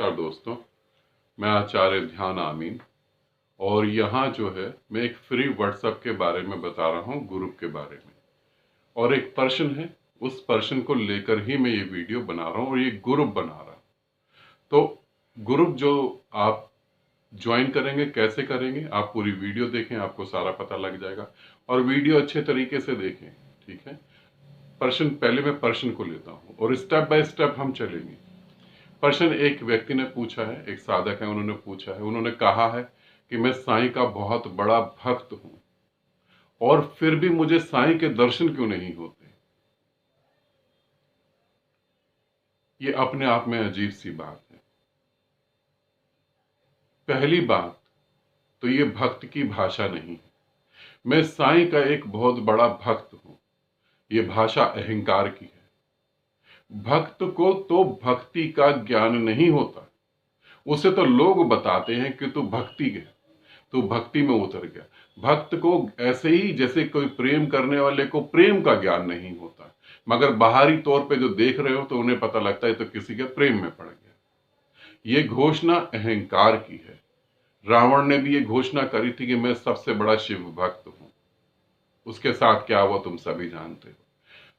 नमस्कार दोस्तों, मैं आचार्य ध्यान आमीन। और यहाँ जो है मैं एक फ्री व्हाट्सएप के बारे में बता रहा हूँ, ग्रुप के बारे में। और एक पर्सन है, उस पर्सन को लेकर ही मैं ये वीडियो बना रहा हूँ और ये ग्रुप बना रहा हूँ। तो ग्रुप जो आप ज्वाइन करेंगे, कैसे करेंगे, आप पूरी वीडियो देखें, आपको सारा पता लग जाएगा। और वीडियो अच्छे तरीके से देखें, ठीक है। पहले मैं पर्सन को लेता हूँ और स्टेप बाय स्टेप हम चलेंगे। प्रश्न एक व्यक्ति ने पूछा है, एक साधक है, उन्होंने पूछा है, उन्होंने कहा है कि मैं साईं का बहुत बड़ा भक्त हूं और फिर भी मुझे साईं के दर्शन क्यों नहीं होते। ये अपने आप में अजीब सी बात है। पहली बात तो ये भक्त की भाषा नहीं है। मैं साईं का एक बहुत बड़ा भक्त हूं, ये भाषा अहंकार की है। भक्त को तो भक्ति का ज्ञान नहीं होता, उसे तो लोग बताते हैं कि तू भक्ति है, तो भक्ति में उतर गया। भक्त को ऐसे ही जैसे कोई प्रेम करने वाले को प्रेम का ज्ञान नहीं होता, मगर बाहरी तौर पे जो देख रहे हो तो उन्हें पता लगता है तो किसी के प्रेम में पड़ गया। ये घोषणा अहंकार की है। रावण ने भी ये घोषणा करी थी कि मैं सबसे बड़ा शिव भक्त हूं। उसके साथ क्या हुआ तुम सभी जानते हो।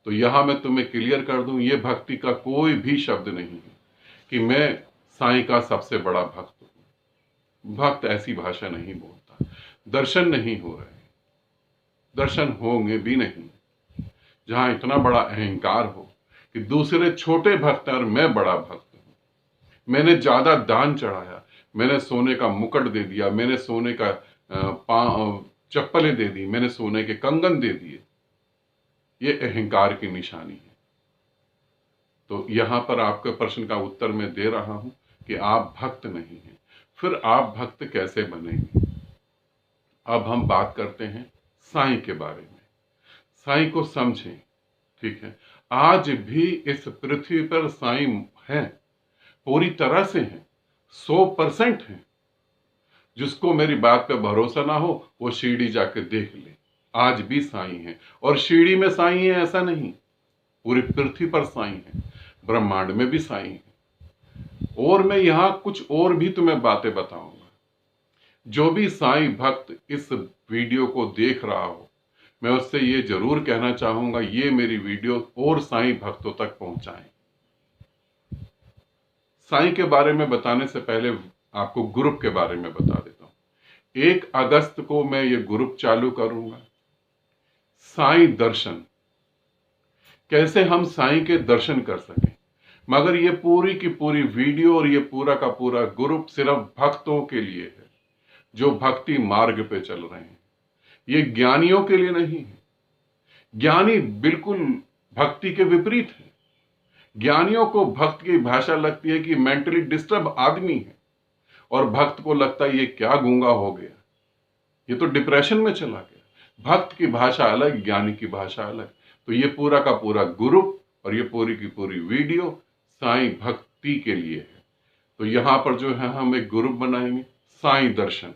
तो यहां मैं तुम्हें क्लियर कर दूं, ये भक्ति का कोई भी शब्द नहीं है कि मैं साईं का सबसे बड़ा भक्त हूं। भक्त ऐसी भाषा नहीं बोलता। दर्शन नहीं हो रहे, दर्शन होंगे भी नहीं। जहां इतना बड़ा अहंकार हो कि दूसरे छोटे भक्त हैं और मैं बड़ा भक्त हूं, मैंने ज्यादा दान चढ़ाया, मैंने सोने का मुकुट दे दिया, मैंने सोने का चप्पलें दे दी, मैंने सोने के कंगन दे दिए, ये अहंकार की निशानी है। तो यहां पर आपके प्रश्न का उत्तर मैं दे रहा हूं कि आप भक्त नहीं हैं। फिर आप भक्त कैसे बनेंगे। अब हम बात करते हैं साईं के बारे में। साईं को समझें, ठीक है। आज भी इस पृथ्वी पर साईं हैं, पूरी तरह से हैं, 100% हैं। जिसको मेरी बात पे भरोसा ना हो वो शिरडी जाके देख ले, आज भी साईं हैं। और शिरडी में साईं है ऐसा नहीं, पूरी पृथ्वी पर साईं हैं, ब्रह्मांड में भी साईं हैं। और मैं यहां कुछ और भी तुम्हें बातें बताऊंगा। जो भी साईं भक्त इस वीडियो को देख रहा हो, मैं उससे ये जरूर कहना चाहूंगा, ये मेरी वीडियो और साईं भक्तों तक पहुंचाएं। साईं के बारे में बताने से पहले आपको ग्रुप के बारे में बता देता हूं। 1 अगस्त को मैं ये ग्रुप चालू करूंगा, साईं दर्शन। कैसे हम साईं के दर्शन कर सकें। मगर ये पूरी की पूरी वीडियो और ये पूरा का पूरा ग्रुप सिर्फ भक्तों के लिए है, जो भक्ति मार्ग पे चल रहे हैं। ये ज्ञानियों के लिए नहीं है। ज्ञानी बिल्कुल भक्ति के विपरीत है। ज्ञानियों को भक्त की भाषा लगती है कि मेंटली डिस्टर्ब आदमी है, और भक्त को लगता है ये क्या गूंगा हो गया, ये तो डिप्रेशन में चला गया। भक्त की भाषा अलग, ज्ञानी की भाषा अलग। तो ये पूरा का पूरा ग्रुप और ये पूरी की पूरी वीडियो साईं भक्ति के लिए है। तो यहां पर जो है हम एक ग्रुप बनाएंगे, साईं दर्शन।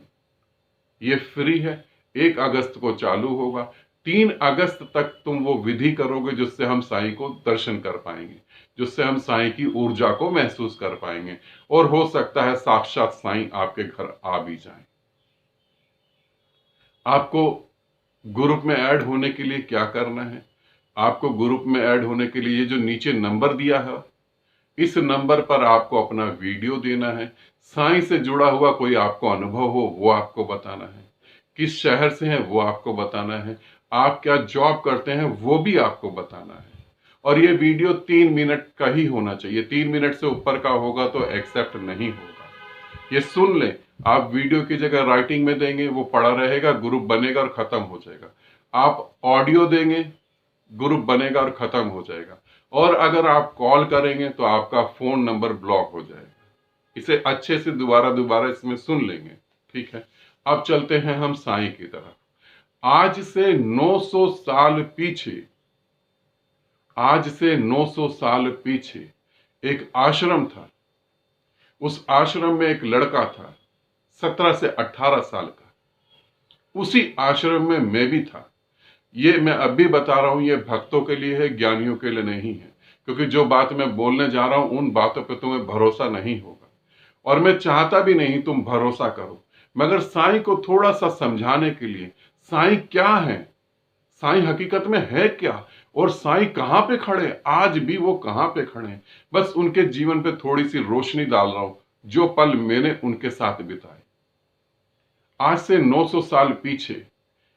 ये फ्री है, 1 अगस्त को चालू होगा। 3 अगस्त तक तुम वो विधि करोगे जिससे हम साईं को दर्शन कर पाएंगे, जिससे हम साईं की ऊर्जा को महसूस कर पाएंगे, और हो सकता है साक्षात साईं आपके घर आ भी जाएं। आपको ग्रुप में ऐड होने के लिए क्या करना है। आपको ग्रुप में ऐड होने के लिए ये जो नीचे नंबर दिया है, इस नंबर पर आपको अपना वीडियो देना है। साईं से जुड़ा हुआ कोई आपको अनुभव हो वो आपको बताना है। किस शहर से हैं वो आपको बताना है। आप क्या जॉब करते हैं वो भी आपको बताना है। और ये वीडियो 3 मिनट का ही होना चाहिए। 3 मिनट से ऊपर का होगा तो एक्सेप्ट नहीं होगा। ये सुन लें, आप वीडियो की जगह राइटिंग में देंगे, वो पड़ा रहेगा, ग्रुप बनेगा और खत्म हो जाएगा। आप ऑडियो देंगे, ग्रुप बनेगा और खत्म हो जाएगा। और अगर आप कॉल करेंगे तो आपका फोन नंबर ब्लॉक हो जाएगा। इसे अच्छे से दोबारा दोबारा इसमें सुन लेंगे, ठीक है। अब चलते हैं हम साईं की तरफ। आज से 900 साल पीछे, आज से 900 साल पीछे एक आश्रम था। उस आश्रम में एक लड़का था, 17 से 18 साल का। उसी आश्रम में मैं भी था। ये मैं अभी बता रहा हूं, ये भक्तों के लिए है, ज्ञानियों के लिए नहीं है। क्योंकि जो बात मैं बोलने जा रहा हूं उन बातों पे तुम्हें भरोसा नहीं होगा। और मैं चाहता भी नहीं तुम भरोसा करो, मगर साईं को थोड़ा सा समझाने के लिए, साईं क्या है, साईं हकीकत में है क्या, और साईं कहां पे खड़े, आज भी वो कहां पे खड़े हैं, बस उनके जीवन पे थोड़ी सी रोशनी डाल रहा हूं, जो पल मैंने उनके साथ बिताए। आज से 900 साल पीछे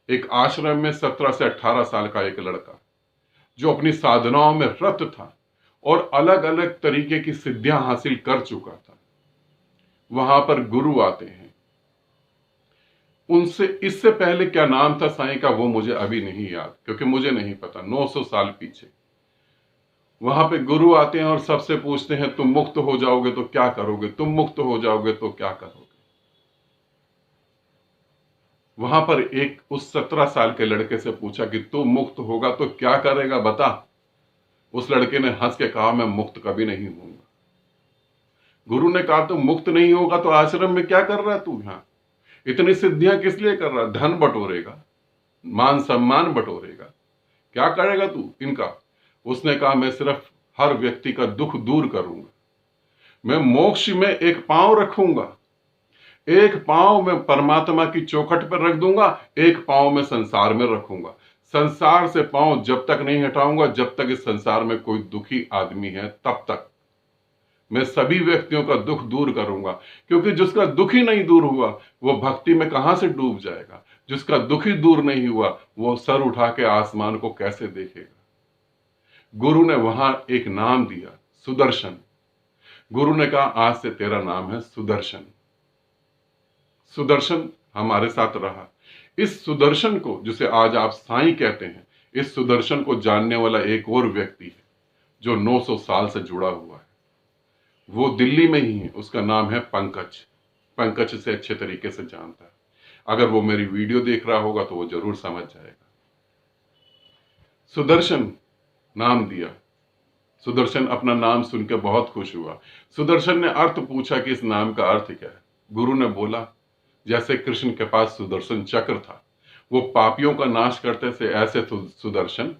एक आश्रम में 17 से 18 साल का एक लड़का, जो अपनी साधनाओं में रत था और अलग अलग तरीके की सिद्धियां हासिल कर चुका था, वहां पर गुरु आते हैं। उनसे इससे पहले क्या नाम था साईं का वो मुझे अभी नहीं याद, क्योंकि मुझे नहीं पता। 900 साल पीछे वहां पे गुरु आते हैं और सबसे पूछते हैं तुम मुक्त हो जाओगे तो क्या करोगे, तुम मुक्त हो जाओगे तो क्या करोगे। वहां पर एक उस 17 साल के लड़के से पूछा कि तू मुक्त होगा तो क्या करेगा बता। उस लड़के ने हंस के कहा मैं मुक्त कभी नहीं होऊंगा। गुरु ने कहा तुम मुक्त नहीं होगा तो आश्रम में क्या कर रहा है तू, यहां इतनी सिद्धियां किस लिए कर रहा है, धन बटोरेगा, मान सम्मान बटोरेगा, क्या करेगा तू इनका। उसने कहा मैं सिर्फ हर व्यक्ति का दुख दूर करूंगा, मैं मोक्ष में एक पांव रखूंगा, एक पांव मैं परमात्मा की चौखट पर रख दूंगा, एक पांव मैं संसार में रखूंगा। संसार से पांव जब तक नहीं हटाऊंगा जब तक इस संसार में कोई दुखी आदमी है, तब तक मैं सभी व्यक्तियों का दुख दूर करूंगा। क्योंकि जिसका दुख ही नहीं दूर हुआ वो भक्ति में कहां से डूब जाएगा, जिसका दुख ही दूर नहीं हुआ वो सर उठा के आसमान को कैसे देखेगा। गुरु ने वहां एक नाम दिया, सुदर्शन। गुरु ने कहा आज से तेरा नाम है सुदर्शन। सुदर्शन हमारे साथ रहा। इस सुदर्शन को, जिसे आज आप साईं कहते हैं, इस सुदर्शन को जानने वाला एक और व्यक्ति है जो 900 साल से जुड़ा हुआ है। वो दिल्ली में ही है, उसका नाम है पंकज। पंकज से अच्छे तरीके से जानता है, अगर वो मेरी वीडियो देख रहा होगा तो वो जरूर समझ जाएगा। सुदर्शन नाम दिया। सुदर्शन अपना नाम सुन के बहुत खुश हुआ। सुदर्शन ने अर्थ पूछा कि इस नाम का अर्थ क्या है। गुरु ने बोला जैसे कृष्ण के पास सुदर्शन चक्र था, वो पापियों का नाश करते थे, ऐसे सुदर्शन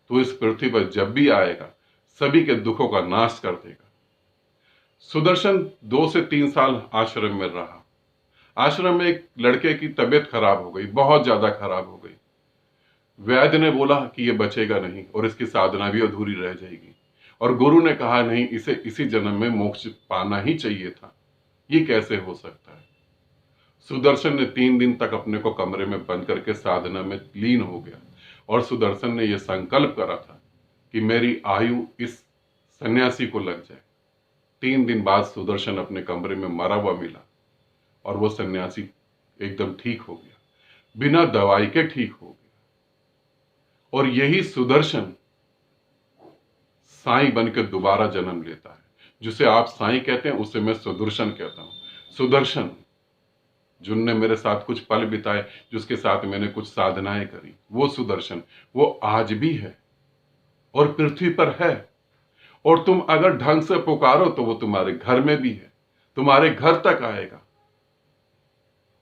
तो इस पृथ्वी पर जब भी आएगा सभी के दुखों का नाश कर देगा। सुदर्शन 2 से 3 साल आश्रम में रहा। आश्रम में एक लड़के की तबीयत खराब हो गई, बहुत ज्यादा खराब हो गई। वैद्य ने बोला कि ये बचेगा नहीं और इसकी साधना भी अधूरी रह जाएगी, और गुरु ने कहा नहीं, इसे इसी जन्म में मोक्ष पाना ही चाहिए था, ये कैसे हो सकता है। सुदर्शन ने 3 दिन तक अपने को कमरे में बंद करके साधना में लीन हो गया, और सुदर्शन ने यह संकल्प करा था कि मेरी आयु इस सन्यासी को लग जाए। 3 दिन बाद सुदर्शन अपने कमरे में मरा हुआ मिला, और वो सन्यासी एकदम ठीक हो गया, बिना दवाई के ठीक हो गया। और यही सुदर्शन साईं बन के दोबारा जन्म लेता है। जिसे आप साईं कहते हैं उसे मैं सुदर्शन कहता हूं। सुदर्शन जिनने मेरे साथ कुछ पल बिताए, जिसके साथ मैंने कुछ साधनाएं करी, वो सुदर्शन वो आज भी है और पृथ्वी पर है। और तुम अगर ढंग से पुकारो तो वो तुम्हारे घर में भी है, तुम्हारे घर तक आएगा।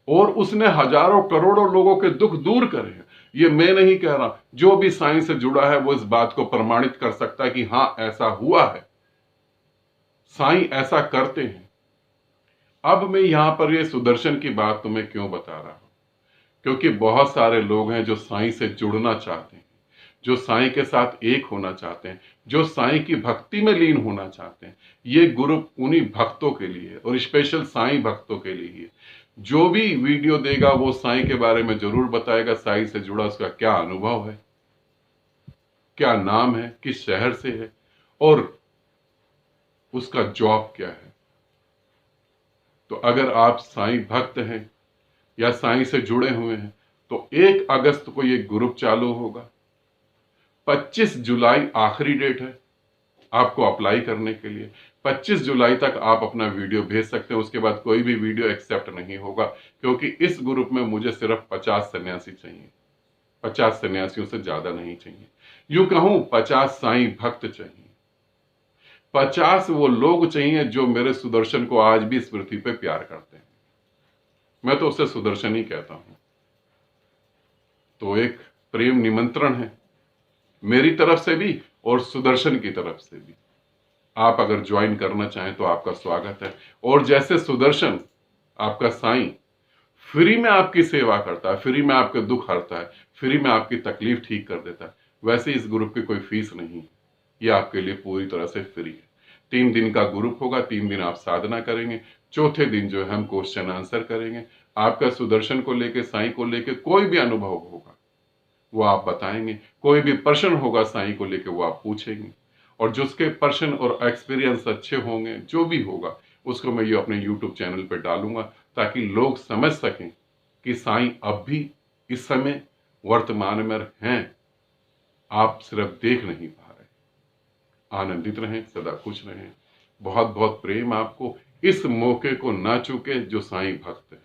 और उसने हजारों करोड़ों लोगों के दुख दूर करे हैं। ये मैं नहीं कह रहा, जो भी साइंस से जुड़ा है वो इस बात को प्रमाणित कर सकता है कि हां ऐसा हुआ है, साईं ऐसा करते हैं। अब मैं यहां पर ये सुदर्शन की बात तुम्हें क्यों बता रहा हूं, क्योंकि बहुत सारे लोग हैं जो साईं से जुड़ना चाहते हैं, जो साईं के साथ एक होना चाहते हैं, जो साईं की भक्ति में लीन होना चाहते हैं। ये ग्रुप उन्हीं भक्तों के लिए और स्पेशल साईं भक्तों के लिए है। जो भी वीडियो देगा वो साईं के बारे में जरूर बताएगा, साईं से जुड़ा उसका क्या अनुभव है, क्या नाम है, किस शहर से है और उसका जॉब क्या है। तो अगर आप साईं भक्त हैं या साईं से जुड़े हुए हैं तो 1 अगस्त को ये ग्रुप चालू होगा। 25 जुलाई आखिरी डेट है आपको अप्लाई करने के लिए। 25 जुलाई तक आप अपना वीडियो भेज सकते हैं, उसके बाद कोई भी वीडियो एक्सेप्ट नहीं होगा, क्योंकि इस ग्रुप में मुझे सिर्फ 50 सन्यासी चाहिए। 50 सन्यासियों से ज्यादा नहीं चाहिए, यूं कहूं 50 साईं भक्त चाहिए। 50 वो लोग चाहिए जो मेरे सुदर्शन को आज भी इस पृथ्वी पे प्यार करते हैं। मैं तो उसे सुदर्शन ही कहता हूं। तो एक प्रेम निमंत्रण है मेरी तरफ से भी और सुदर्शन की तरफ से भी। आप अगर ज्वाइन करना चाहें तो आपका स्वागत है। और जैसे सुदर्शन आपका साईं फ्री में आपकी सेवा करता है, फ्री में आपके दुख हरता है, फ्री में आपकी तकलीफ ठीक कर देता है, वैसे इस ग्रुप की कोई फीस नहीं है। ये आपके लिए पूरी तरह से फ्री है। 3 दिन का ग्रुप होगा, 3 दिन आप साधना करेंगे, चौथे दिन जो है हम क्वेश्चन आंसर करेंगे। आपका सुदर्शन को लेके, साईं को लेके कोई भी अनुभव होगा वो आप बताएंगे, कोई भी प्रश्न होगा साईं को लेके वो आप पूछेंगे, और जिसके प्रश्न और एक्सपीरियंस अच्छे होंगे, जो भी होगा उसको मैं ये अपने यूट्यूब चैनल पर डालूंगा, ताकि लोग समझ सकें कि साईं अब भी इस समय वर्तमान में हैं, आप सिर्फ देख नहीं पा रहे। आनंदित रहें, सदा खुश रहें। बहुत बहुत प्रेम आपको। इस मौके को ना चूके जो साईं भक्त है।